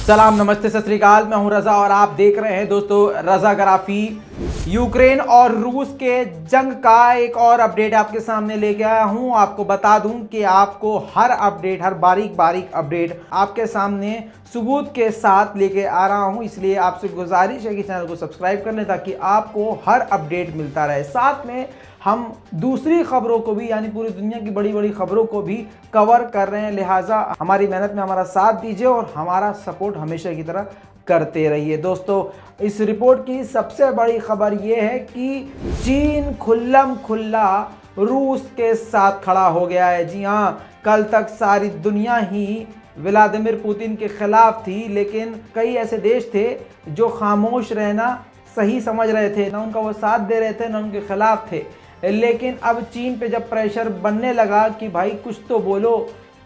सलाम, नमस्ते, सत श्री अकाल। मैं हूं रजा और आप देख रहे हैं दोस्तों रजाग्राफी। यूक्रेन और रूस के जंग का एक और अपडेट आपके सामने लेके आया हूं। आपको बता दूं कि आपको हर अपडेट, हर बारीक बारीक अपडेट आपके सामने सबूत के साथ लेके आ रहा हूं। इसलिए आपसे गुजारिश है कि चैनल को सब्सक्राइब कर लें ताकि आपको हर अपडेट मिलता रहे। साथ में हम दूसरी खबरों को भी, यानी पूरी दुनिया की बड़ी बड़ी खबरों को भी कवर कर रहे हैं। लिहाजा हमारी मेहनत में हमारा साथ दीजिए और हमारा सपोर्ट हमेशा की तरह करते रहिए। दोस्तों, इस रिपोर्ट की सबसे बड़ी खबर यह है कि चीन खुल्लम खुल्ला रूस के साथ खड़ा हो गया है। जी हाँ, कल तक सारी दुनिया ही व्लादिमीर पुतिन के खिलाफ थी, लेकिन कई ऐसे देश थे जो खामोश रहना सही समझ रहे थे, ना उनका वो साथ दे रहे थे, ना उनके खिलाफ थे। लेकिन अब चीन पे जब प्रेशर बनने लगा कि भाई कुछ तो बोलो,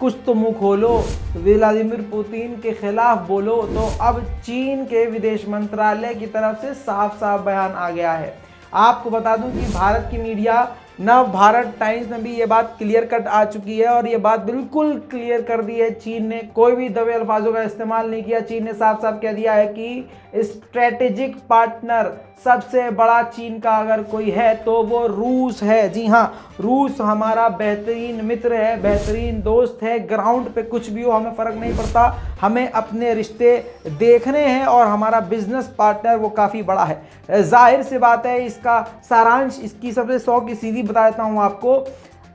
कुछ तो मुंह खोलो, व्लादिमीर पुतिन के खिलाफ बोलो, तो अब चीन के विदेश मंत्रालय की तरफ से साफ साफ बयान आ गया है। आपको बता दूं कि भारत की मीडिया, नव भारत टाइम्स में भी ये बात क्लियर कट आ चुकी है और ये बात बिल्कुल क्लियर कर दी है। चीन ने कोई भी दबे अल्फाजों का इस्तेमाल नहीं किया। चीन ने साफ साफ कह दिया है कि स्ट्रेटेजिक पार्टनर सबसे बड़ा चीन का अगर कोई है तो वो रूस है। जी हाँ, रूस हमारा बेहतरीन मित्र है, बेहतरीन दोस्त है। ग्राउंड पे कुछ भी हो हमें फ़र्क नहीं पड़ता, हमें अपने रिश्ते देखने हैं और हमारा बिजनेस पार्टनर वो काफ़ी बड़ा है। जाहिर सी बात है, इसका सारांश, इसकी सबसे 100 की सीधी बता देता हूँ आपको।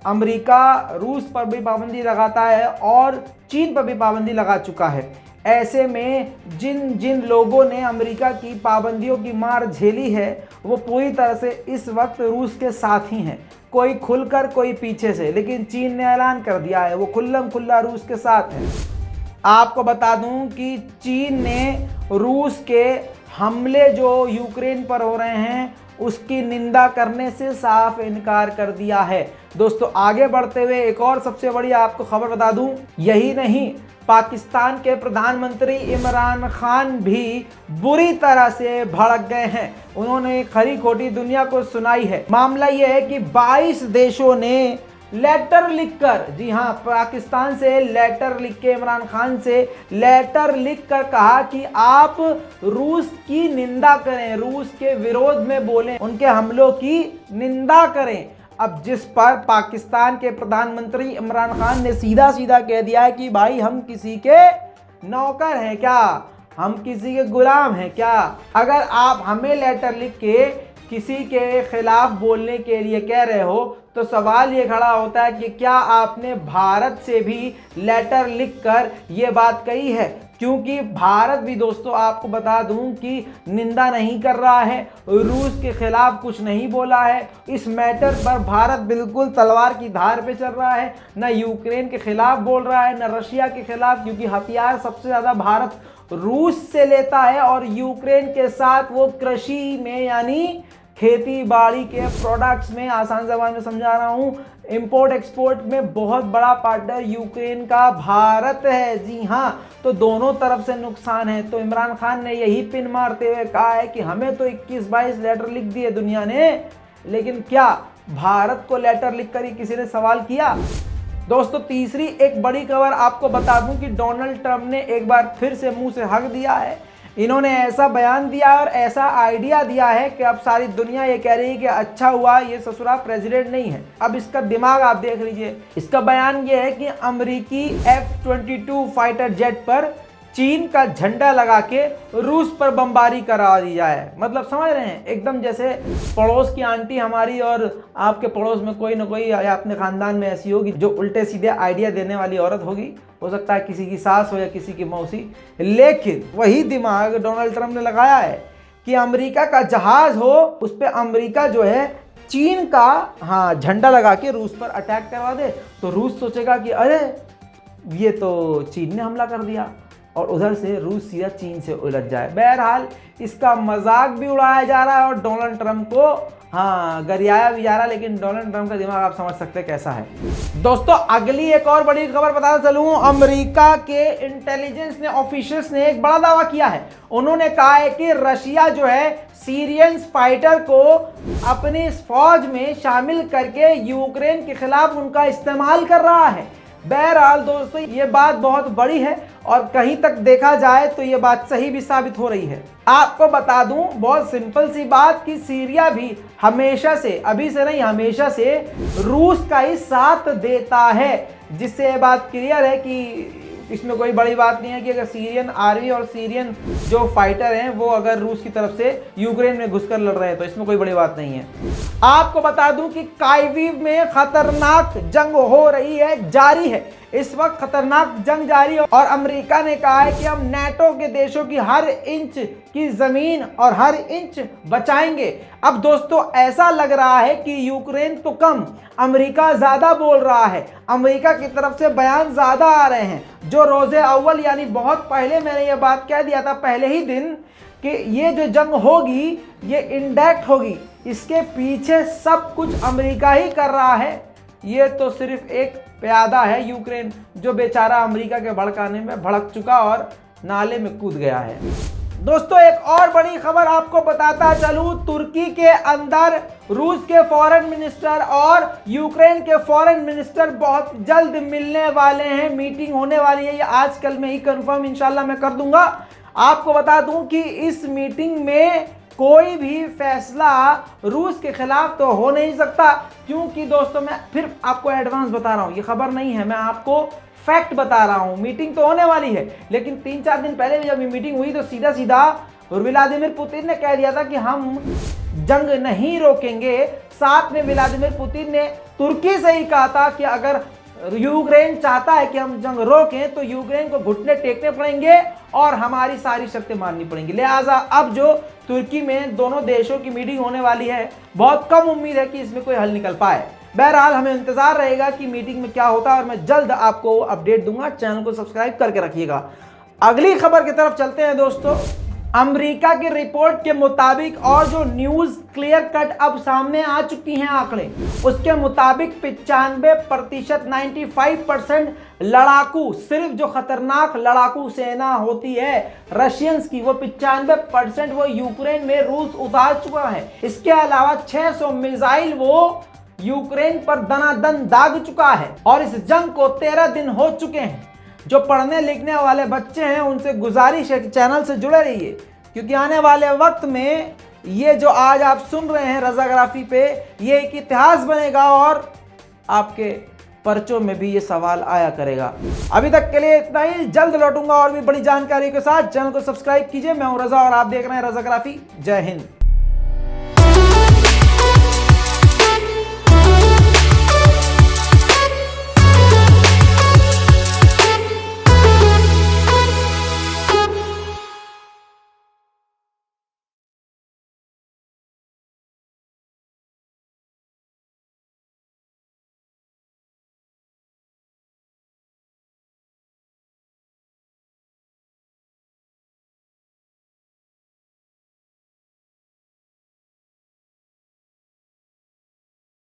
अमेरिका रूस पर भी पाबंदी लगाता है और चीन पर भी पाबंदी लगा चुका है। ऐसे में जिन जिन लोगों ने अमेरिका की पाबंदियों की मार झेली है वो पूरी तरह से इस वक्त रूस के साथ ही हैं, कोई खुलकर कोई पीछे से। लेकिन चीन ने ऐलान कर दिया है वो खुल्लम खुल्ला रूस के साथ है। आपको बता दूं कि चीन ने रूस के हमले जो यूक्रेन पर हो रहे हैं उसकी निंदा करने से साफ इनकार कर दिया है। दोस्तों, आगे बढ़ते हुए एक और सबसे बड़ी आपको खबर बता दूं, यही नहीं, पाकिस्तान के प्रधानमंत्री इमरान खान भी बुरी तरह से भड़क गए हैं। उन्होंने खरी खोटी दुनिया को सुनाई है। मामला यह है कि 22 देशों ने लेटर लिखकर, जी हाँ, पाकिस्तान से लेटर लिख के, इमरान खान से लेटर लिखकर कहा कि आप रूस की निंदा करें, रूस के विरोध में बोलें, उनके हमलों की निंदा करें। अब जिस पर पाकिस्तान के प्रधानमंत्री इमरान खान ने सीधा सीधा कह दिया है कि भाई हम किसी के नौकर हैं क्या, हम किसी के गुलाम हैं क्या? अगर आप हमें लेटर लिख के किसी के खिलाफ बोलने के लिए कह रहे हो तो सवाल ये खड़ा होता है कि क्या आपने भारत से भी लेटर लिखकर ये बात कही है? क्योंकि भारत भी, दोस्तों आपको बता दूं कि निंदा नहीं कर रहा है, रूस के खिलाफ कुछ नहीं बोला है। इस मैटर पर भारत बिल्कुल तलवार की धार पे चल रहा है, ना यूक्रेन के खिलाफ बोल रहा है, ना रशिया के खिलाफ, क्योंकि हथियार सबसे ज़्यादा भारत रूस से लेता है और यूक्रेन के साथ वो कृषि में, यानी खेती बाड़ी के प्रोडक्ट्स में, आसान ज़बान में समझा रहा हूँ, इंपोर्ट एक्सपोर्ट में बहुत बड़ा पार्टनर यूक्रेन का भारत है। जी हाँ, तो दोनों तरफ से नुकसान है। तो इमरान खान ने यही पिन मारते हुए कहा है कि हमें तो 21-22 लेटर लिख दिए दुनिया ने, लेकिन क्या भारत को लेटर लिखकर ही किसी ने सवाल किया? दोस्तों, तीसरी एक बड़ी खबर आपको बता दूं कि डोनाल्ड ट्रंप ने एक बार फिर से मुंह से हक दिया है। इन्होंने ऐसा बयान दिया और ऐसा आइडिया दिया है कि अब सारी दुनिया ये कह रही है कि अच्छा हुआ ये ससुरा प्रेसिडेंट नहीं है। अब इसका दिमाग आप देख लीजिए। इसका बयान ये है कि अमेरिकी F-22 फाइटर जेट पर चीन का झंडा लगा के रूस पर बमबारी करा दी जाए। मतलब समझ रहे हैं, एकदम जैसे पड़ोस की आंटी हमारी और आपके पड़ोस में कोई ना कोई या अपने खानदान में ऐसी होगी जो उल्टे सीधे आइडिया देने वाली औरत होगी। हो सकता है किसी की सास हो या किसी की मौसी। लेकिन वही दिमाग डोनाल्ड ट्रंप ने लगाया है कि अमेरिका का जहाज हो, उस पर अमेरिका जो है चीन का, हाँ, झंडा लगा के रूस पर अटैक करवा दे। तो रूस सोचेगा कि अरे ये तो चीन ने हमला कर दिया, और उधर से रूस सीधा चीन से उलझ जाए। बहरहाल इसका मजाक भी उड़ाया जा रहा है और डोनाल्ड ट्रंप को, हाँ, गरियाया भी जा रहा है। लेकिन डोनाल्ड ट्रंप का दिमाग आप समझ सकते हैं कैसा है। दोस्तों, अगली एक और बड़ी खबर बताता चलूं, अमेरिका के इंटेलिजेंस ने, ऑफिशियल्स ने एक बड़ा दावा किया है। उन्होंने कहा है कि रशिया जो है सीरियन फाइटर को अपनी फौज में शामिल करके यूक्रेन के खिलाफ उनका इस्तेमाल कर रहा है। बहरहाल दोस्तों ये बात बहुत बड़ी है और कहीं तक देखा जाए तो ये बात सही भी साबित हो रही है। आपको बता दूं बहुत सिंपल सी बात कि सीरिया भी हमेशा से, अभी से नहीं हमेशा से रूस का ही साथ देता है, जिससे ये बात क्लियर है कि इसमें कोई बड़ी बात नहीं है कि अगर सीरियन आर्मी और सीरियन जो फाइटर हैं वो अगर रूस की तरफ से यूक्रेन में घुसकर लड़ रहे हैं तो इसमें कोई बड़ी बात नहीं है। आपको बता दूं कि काइवीव में खतरनाक जंग हो रही है, जारी है। इस वक्त खतरनाक जंग जारी है और अमेरिका ने कहा है कि हम नेटो के देशों की हर इंच की जमीन और हर इंच बचाएंगे। अब दोस्तों ऐसा लग रहा है कि यूक्रेन तो कम, अमेरिका ज्यादा बोल रहा है। अमेरिका की तरफ से बयान ज्यादा आ रहे हैं। जो रोजे अव्वल यानी बहुत पहले मैंने ये बात कह दिया था पहले ही दिन कि ये जो जंग होगी ये इनडायरेक्ट होगी, इसके पीछे सब कुछ अमेरिका ही कर रहा है। ये तो सिर्फ एक प्यादा है यूक्रेन जो बेचारा अमेरिका के भड़काने में भड़क चुका और नाले में कूद गया है। दोस्तों एक और बड़ी खबर आपको बताता चलूं, तुर्की के अंदर रूस के फॉरेन मिनिस्टर और यूक्रेन के फॉरेन मिनिस्टर बहुत जल्द मिलने वाले हैं। मीटिंग होने वाली है, ये आज कल में ही कंफर्म इंशाल्लाह मैं कर दूंगा। आपको बता दूं कि इस मीटिंग में कोई भी फैसला रूस के खिलाफ तो हो नहीं सकता, क्योंकि दोस्तों मैं फिर आपको एडवांस बता रहा हूं, ये खबर नहीं है, मैं आपको फैक्ट बता रहा हूं। मीटिंग तो होने वाली है, लेकिन 3-4 दिन पहले भी जब ये मीटिंग हुई तो सीधा सीधा व्लादिमीर पुतिन ने कह दिया था कि हम जंग नहीं रोकेंगे। साथ में व्लादिमीर पुतिन ने तुर्की से ही कहा था कि अगर यूक्रेन चाहता है कि हम जंग रोकें तो यूक्रेन को घुटने टेकने पड़ेंगे और हमारी सारी शर्तें माननी पड़ेंगी। लिहाजा अब जो तुर्की में दोनों देशों की मीटिंग होने वाली है, बहुत कम उम्मीद है कि इसमें कोई हल निकल पाए। बहरहाल हमें इंतजार रहेगा कि मीटिंग में क्या होता है और मैं जल्द आपको अपडेट दूंगा। चैनल को सब्सक्राइब करके रखिएगा। अगली खबर की तरफ चलते हैं दोस्तों। अमेरिका की रिपोर्ट के मुताबिक और जो न्यूज क्लियर कट अब सामने आ चुकी हैं आंकड़े, उसके मुताबिक 95% 95% लड़ाकू, सिर्फ जो खतरनाक लड़ाकू सेना होती है रशियंस की, वो 95% वो यूक्रेन में रूस उतार चुका है। इसके अलावा 600 मिसाइल वो यूक्रेन पर दनादन दाग चुका है और इस जंग को 13 दिन हो चुके हैं। जो पढ़ने लिखने वाले बच्चे हैं उनसे गुजारिश है कि चैनल से जुड़े रहिए, क्योंकि आने वाले वक्त में ये जो आज आप सुन रहे हैं रजाग्राफी पे, ये एक इतिहास बनेगा और आपके पर्चों में भी ये सवाल आया करेगा। अभी तक के लिए इतना ही, जल्द लौटूंगा और भी बड़ी जानकारी के साथ। चैनल को सब्सक्राइब कीजिए। मैं हूं रजा और आप देख रहे हैं रजाग्राफी। जय हिंद।